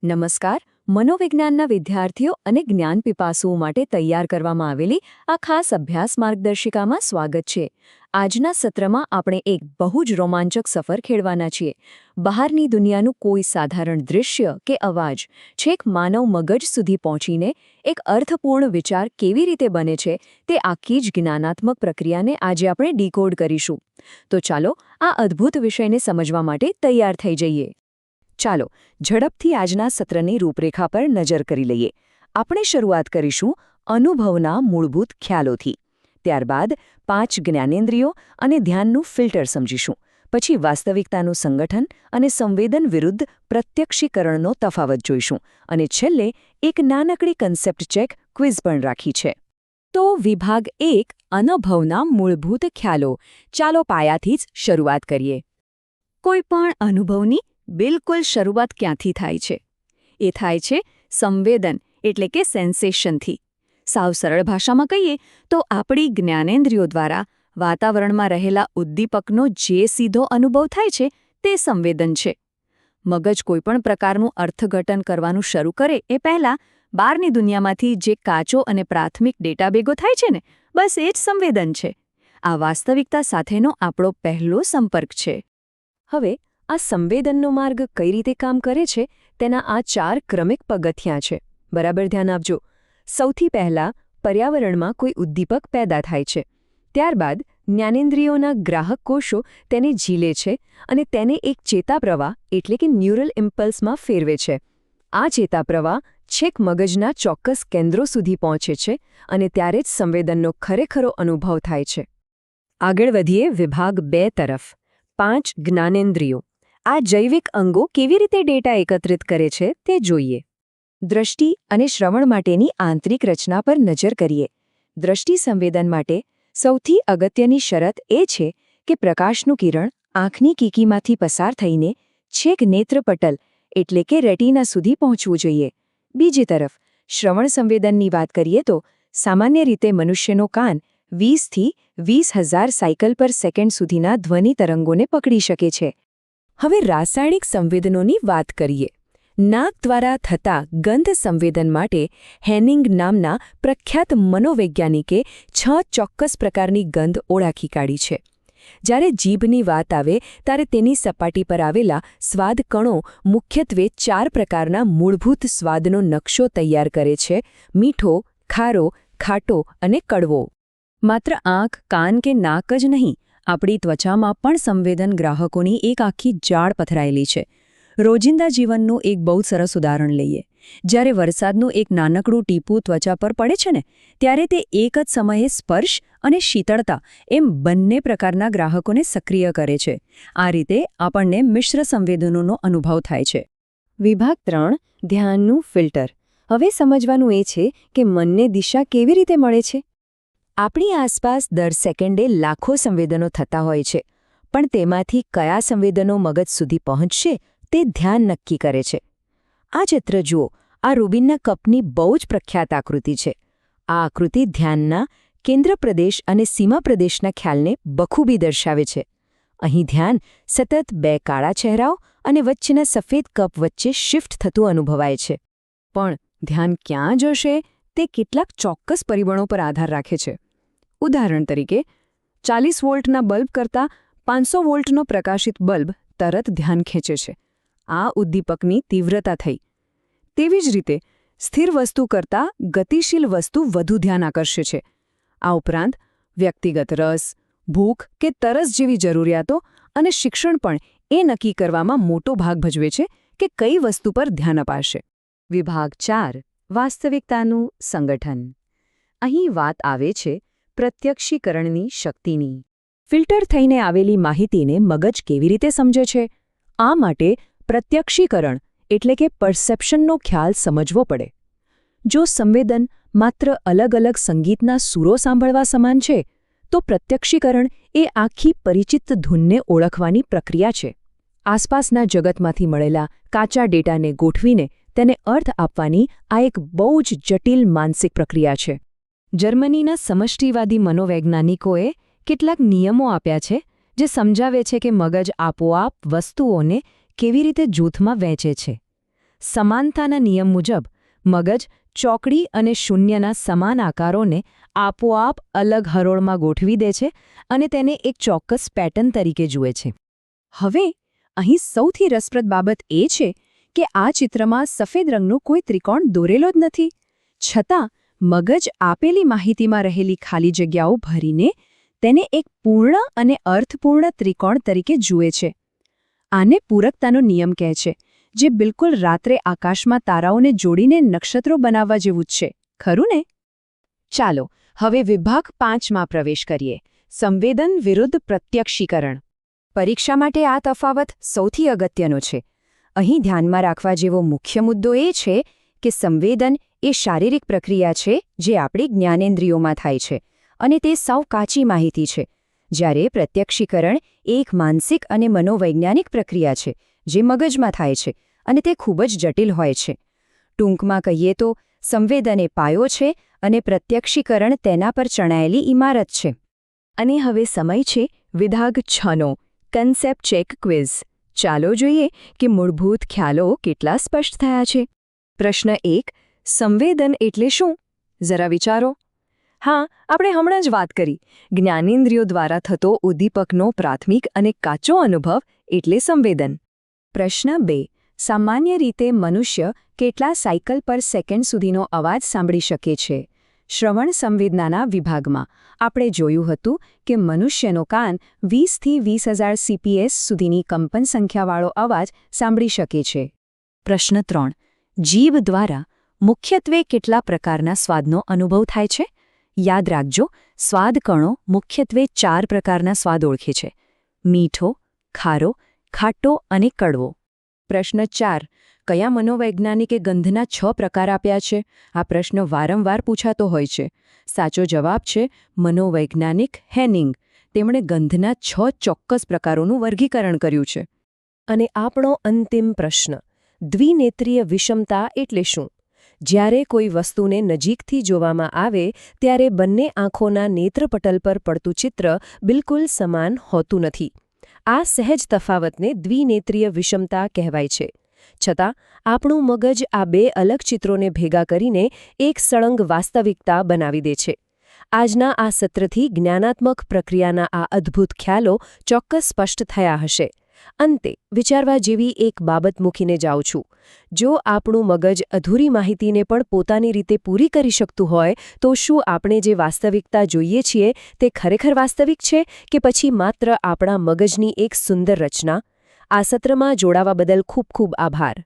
નમસ્કાર. મનોવિજ્ઞાનના વિદ્યાર્થીઓ અને જ્ઞાન પીપાસુઓ માટે તૈયાર કરવામાં આવેલી આ ખાસ અભ્યાસ માર્ગદર્શિકામાં સ્વાગત છે. આજના સત્રમાં આપણે એક બહુ જ રોમાંચક સફર ખેડવાના છીએ. બહારની દુનિયાનું કોઈ સાધારણ દૃશ્ય કે અવાજ છેક માનવ મગજ સુધી પહોંચીને એક અર્થપૂર્ણ વિચાર કેવી રીતે બને છે તે આખી જ જ્ઞાનાત્મક પ્રક્રિયાને આજે આપણે ડીકોડ કરીશું. તો ચાલો આ અદ્ભુત વિષયને સમજવા માટે તૈયાર થઈ જઈએ. ચાલો ઝડપથી આજના સત્રની રૂપરેખા પર નજર કરી લઈએ. આપણે શરૂઆત કરીશું અનુભવના મૂળભૂત ખ્યાલોથી. ત્યારબાદ 5 જ્ઞાનેન્દ્રિયો અને ધ્યાનનું ફિલ્ટર સમજીશું. પછી વાસ્તવિકતાનું સંગઠન અને સંવેદન વિરુદ્ધ પ્રત્યક્ષીકરણનો તફાવત જોઈશું. અને છેલ્લે એક નાનકડી કન્સેપ્ટ ચેક ક્વિઝ પણ રાખી છે. તો વિભાગ 1 અનુભવના મૂળભૂત ખ્યાલો. ચાલો પાયાથી જ શરૂઆત કરીએ. કોઈ પણ અનુભવની બિલકુલ શરૂઆત ક્યાંથી થાય છે? એ થાય છે સંવેદન એટલે કે સેન્સેશનથી. સાવ સરળ ભાષામાં કહીએ તો આપણી જ્ઞાનેન્દ્રિયો દ્વારા વાતાવરણમાં રહેલા ઉદ્દીપકનો જે સીધો અનુભવ થાય છે તે સંવેદન છે. મગજ કોઈપણ પ્રકારનું અર્થઘટન કરવાનું શરૂ કરે એ પહેલાં બહારની દુનિયામાંથી જે કાચો અને પ્રાથમિક ડેટા ભેગો થાય છે ને બસ એ જ સંવેદન છે. આ વાસ્તવિકતા સાથેનો આપણો પહેલો સંપર્ક છે. હવે આ સંવેદનનો માર્ગ કઈ રીતે કામ કરે છે તેના આ 4 ક્રમિક પગથિયાં છે. બરાબર ધ્યાન આપજો. સૌથી પહેલાં પર્યાવરણમાં કોઈ ઉદ્દીપક પેદા થાય છે. ત્યારબાદ જ્ઞાનેન્દ્રિયોના ગ્રાહક કોષો તેને ઝીલે છે અને તેને એક ચેતાપ્રવાહ એટલે કે ન્યુરલ ઇમ્પલ્સમાં ફેરવે છે. આ ચેતાપ્રવાહ છેક મગજના ચોક્કસ કેન્દ્રો સુધી પહોંચે છે અને ત્યારે જ સંવેદનનો ખરેખરો અનુભવ થાય છે. આગળ વધીએ વિભાગ 2 તરફ. 5 જ્ઞાનેન્દ્રિયો. આ જૈવિક અંગો કેવી રીતે ડેટા એકત્રિત કરે છે તે જોઈએ. દ્રષ્ટિ અને શ્રવણ માટેની આંતરિક રચના પર નજર કરીએ. દ્રષ્ટિ સંવેદન માટે સૌથી અગત્યની શરત એ છે કે પ્રકાશનું કિરણ આંખની કીકીમાંથી પસાર થઈને છેક નેત્રપટલ એટલે કે રેટિના સુધી પહોંચવું જોઈએ. બીજી તરફ શ્રવણ સંવેદનની વાત કરીએ તો સામાન્ય રીતે મનુષ્યનો કાન 20થી 20,000 સાયકલ પર સેકન્ડ સુધીના ધ્વનિ તરંગોને પકડી શકે છે. હવે રાસાયણિક સંવેદનોની વાત કરીએ. નાક દ્વારા થતા ગંધ સંવેદન માટે હેનિંગ નામના પ્રખ્યાત મનોવૈજ્ઞાનિકે 6 ચોક્કસ પ્રકારની ગંધ ઓળખી કાઢી છે. જ્યારે જીભની વાત આવે ત્યારે તેની સપાટી પર આવેલા સ્વાદ કણો મુખ્યત્વે 4 પ્રકારના મૂળભૂત સ્વાદનો નકશો તૈયાર કરે છે: મીઠો, ખારો, ખાટો અને કડવો. માત્ર આંખ, કાન કે નાક જ નહીં, આપણી ત્વચામાં પણ સંવેદન ગ્રાહકોની એક આખી જાળ પથરાયેલી છે. રોજિંદા જીવનનું એક બહુ સરસ ઉદાહરણ લઈએ. જ્યારે વરસાદનું એક નાનકડું ટીપું ત્વચા પર પડે છે ને ત્યારે તે એક જ સમયે સ્પર્શ અને શીતળતા એમ બંને પ્રકારના ગ્રાહકોને સક્રિય કરે છે. આ રીતે આપણને મિશ્ર સંવેદનોનો અનુભવ થાય છે. વિભાગ 3 ધ્યાનનું ફિલ્ટર. હવે સમજવાનું એ છે કે મનને દિશા કેવી રીતે મળે છે. આપણી આસપાસ દર સેકન્ડે લાખો સંવેદનો થતા હોય છે, પણ તેમાંથી કયા સંવેદનો મગજ સુધી પહોંચશે તે ધ્યાન નક્કી કરે છે. આ ચિત્ર જુઓ. આ રૂબિનના કપની બહુ જ પ્રખ્યાત આકૃતિ છે. આ આકૃતિ ધ્યાનના કેન્દ્ર પ્રદેશ અને સીમા પ્રદેશના ખ્યાલને બખૂબી દર્શાવે છે. અહીં ધ્યાન સતત 2 કાળા ચહેરાઓ અને વચ્ચેના સફેદ કપ વચ્ચે શિફ્ટ થતું અનુભવાય છે. પણ ધ્યાન ક્યાં જશે તે કેટલાક ચોક્કસ પરિબળો પર આધાર રાખે છે. ઉદાહરણ તરીકે 40 વોલ્ટના બલ્બ કરતાં 500 વોલ્ટનો પ્રકાશિત બલ્બ તરત ધ્યાન ખેંચે છે. આ ઉદ્દીપકની તીવ્રતા થઈ. તેવી જ રીતે સ્થિર વસ્તુ કરતાં ગતિશીલ વસ્તુ વધુ ધ્યાન આકર્ષે છે. આ ઉપરાંત વ્યક્તિગત રસ, ભૂખ કે તરસ જેવી જરૂરિયાતો અને શિક્ષણ પણ એ નક્કી કરવામાં મોટો ભાગ ભજવે છે કે કઈ વસ્તુ પર ધ્યાન અપાશે. વિભાગ 4 વાસ્તવિકતાનું સંગઠન. અહીં વાત આવે છે પ્રત્યક્ષીકરણની શક્તિની. ફિલ્ટર થઈને આવેલી માહિતીને મગજ કેવી રીતે સમજે છે? આ માટે પ્રત્યક્ષીકરણ એટલે કે પરસેપ્શનનો ખ્યાલ સમજવો પડે. જો સંવેદન માત્ર અલગ અલગ સંગીતના સૂરો સાંભળવા સમાન છે, તો પ્રત્યક્ષીકરણ એ આખી પરિચિત ધૂનને ઓળખવાની પ્રક્રિયા છે. આસપાસના જગતમાંથી મળેલા કાચા ડેટાને ગોઠવીને તેને અર્થ આપવાની આ એક બહુ જ જટિલ માનસિક પ્રક્રિયા છે. જર્મનીના સમષ્ટિવાદી મનોવૈજ્ઞાનિકોએ કેટલાક નિયમો આપ્યા છે જે સમજાવે છે કે મગજ આપોઆપ વસ્તુઓને કેવી રીતે જૂથમાં વહેંચે છે. સમાનતાના નિયમ મુજબ મગજ ચોકડી અને શૂન્યના સમાન આકારોને આપોઆપ અલગ હરોળમાં ગોઠવી દે છે અને તેને એક ચોક્કસ પેટર્ન તરીકે જુએ છે. હવે અહીં સૌથી રસપ્રદ બાબત એ છે કે આ ચિત્રમાં સફેદ રંગનો કોઈ ત્રિકોણ દોરેલો જ નથી. છતાં મગજ આપેલી માહિતીમાં રહેલી ખાલી જગ્યાઓ ભરીને તેને એક પૂર્ણ અને અર્થપૂર્ણ ત્રિકોણ તરીકે જુએ છે. આને પૂરકતાનો નિયમ કહે છે, જે બિલકુલ રાત્રે આકાશમાં તારાઓને જોડીને નક્ષત્રો બનાવવા જેવું જ છે. ખરું ને? ચાલો હવે વિભાગ 5માં પ્રવેશ કરીએ. સંવેદન વિરુદ્ધ પ્રત્યક્ષીકરણ. પરીક્ષા માટે આ તફાવત સૌથી અગત્યનો છે. અહીં ધ્યાનમાં રાખવા જેવો મુખ્ય મુદ્દો એ છે કે સંવેદન એ શારીરિક પ્રક્રિયા છે જે આપણી જ્ઞાનેન્દ્રિયોમાં થાય છે અને તે સાવ કાચી માહિતી છે, જ્યારે પ્રત્યક્ષીકરણ એ એક માનસિક અને મનોવૈજ્ઞાનિક પ્રક્રિયા છે જે મગજમાં થાય છે અને તે ખૂબ જ જટિલ હોય છે. ટૂંકમાં કહીએ તો સંવેદન એ પાયો છે અને પ્રત્યક્ષીકરણ તેના પર ચણાયેલી ઇમારત છે. અને હવે સમય છે વિભાગ 6નો કન્સેપ્ટ ચેક ક્વિઝ. ચાલો જોઈએ કે મૂળભૂત ખ્યાલો કેટલા સ્પષ્ટ થયા છે. પ્રશ્ન 1. સંવેદન એટલે શું? જરા વિચારો. હા, આપણે હમણાં જ વાત કરી. જ્ઞાનેન્દ્રિયો દ્વારા થતો ઉદ્દીપકનો પ્રાથમિક અને કાચો અનુભવ એટલે સંવેદન. પ્રશ્ન 2. સામાન્ય રીતે મનુષ્ય કેટલા સાયકલ પર સેકન્ડ સુધીનો અવાજ સાંભળી શકે છે? શ્રવણ સંવેદનાના વિભાગમાં આપણે જોયું હતું કે મનુષ્યનો કાન 20થી 20,000 CPS સુધીની કંપન સંખ્યાવાળો અવાજ સાંભળી શકે છે. પ્રશ્ન 3. જીભ દ્વારા મુખ્યત્વે કેટલા પ્રકારના સ્વાદનો અનુભવ થાય છે? યાદ રાખજો, સ્વાદ કણો મુખ્યત્વે 4 પ્રકારના સ્વાદ ઓળખે છે: મીઠો, ખારો, ખાટો અને કડવો. પ્રશ્ન 4. કયા મનોવૈજ્ઞાનિકે ગંધના 6 પ્રકાર આપ્યા છે? આ પ્રશ્ન વારંવાર પૂછાતો હોય છે. સાચો જવાબ છે મનોવૈજ્ઞાનિક હેનિંગ. તેમણે ગંધના 6 ચોક્કસ પ્રકારોનું વર્ગીકરણ કર્યું છે. અને આપણો અંતિમ પ્રશ્ન: દ્વિનેત્રીય વિષમતા એટલે શું? જ્યારે કોઈ વસ્તુને નજીકથી જોવામાં આવે ત્યારે બંને આંખોના નેત્રપટલ પર પડતું ચિત્ર બિલકુલ સમાન હોતું નથી. આ સહેજ તફાવતને દ્વિનેત્રીય વિષમતા કહેવાય છે. છતાં આપણું મગજ આ બે અલગ ચિત્રોને ભેગા કરીને એક સળંગ વાસ્તવિકતા બનાવી દે છે. આજના આ સત્રથી જ્ઞાનાત્મક પ્રક્રિયાના આ અદ્ભુત ખ્યાલો ચોક્કસ સ્પષ્ટ થયા હશે. અંતે વિચારવા જેવી એક બાબત મૂકીને જાઉં છું. જો આપણું મગજ અધૂરી માહિતીને પણ પોતાની રીતે પૂરી કરી શકતું હોય તો શું આપણે જે વાસ્તવિકતા જોઈએ છીએ તે ખરેખર વાસ્તવિક છે કે પછી માત્ર આપણા મગજની એક સુંદર રચના? આ સત્રમાં જોડાવા બદલ ખૂબ ખૂબ આભાર.